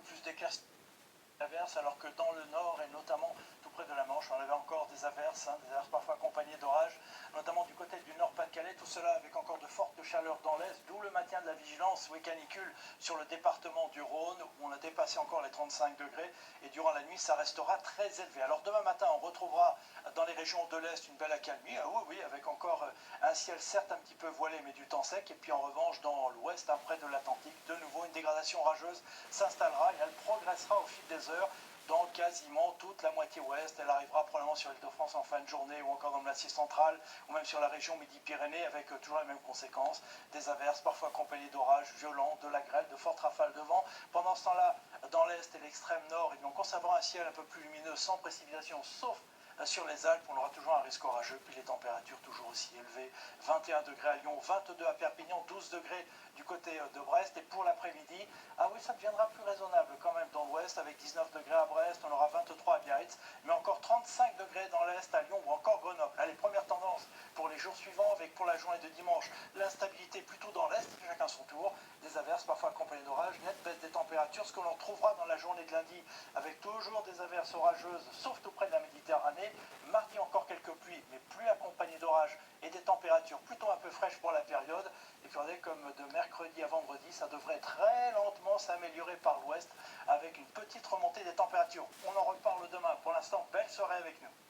plus d'éclaircies averses, alors que dans le nord et notamment tout près de la Manche, on avait encore des averses parfois accompagnées d'orages, notamment du côté du Nord-Pas-de-Calais, tout cela avec encore de fortes chaleurs dans l'est, d'où le maintien de la vigilance canicule sur le département du Rhône, où on a dépassé encore les 35 degrés, et durant la nuit, ça restera très élevé. Alors demain matin, on retrouvera dans les régions de l'est une belle accalmie, oui, avec encore un ciel certes un petit peu voilé, mais du temps sec, et puis en revanche, dans l'ouest, près de l'Atlantique, de nouveau une dégradation rageuse s'installera, et elle progressera au fil des heures dans quasiment toute la moitié ouest. Elle arrivera probablement sur l'Île-de-France en fin de journée ou encore dans le Massif central ou même sur la région Midi-Pyrénées avec toujours les mêmes conséquences, des averses parfois accompagnées d'orages violents, de la grêle, de fortes rafales de vent. Pendant ce temps-là, dans l'est et l'extrême nord, on conservera un ciel un peu plus lumineux sans précipitation, sauf sur les Alpes, on aura toujours un risque orageux, puis les températures toujours aussi élevées, 21 degrés à Lyon, 22 à Perpignan, 12 degrés du côté de Brest, et pour l'après-midi, ça deviendra plus raisonnable quand même dans l'ouest, avec 19 degrés à Brest, on aura 23 à Biarritz, mais encore 35 degrés dans l'est à Lyon ou encore Grenoble. Là, les premières tendances pour les jours suivants, avec pour la journée de dimanche, l'instabilité plutôt dans l'est, chacun son tour, des averses parfois accompagnées d'orages, nette baisse des températures, ce que l'on trouvera dans la journée de lundi, avec toujours des averses orageuses, sauf tout près de la Méditerranée. Mardi encore quelques pluies, mais plus accompagnées d'orages et des températures plutôt un peu fraîches pour la période. Et puis regardez, comme de mercredi à vendredi, ça devrait très lentement s'améliorer par l'ouest avec une petite remontée des températures. On en reparle demain. Pour l'instant, belle soirée avec nous.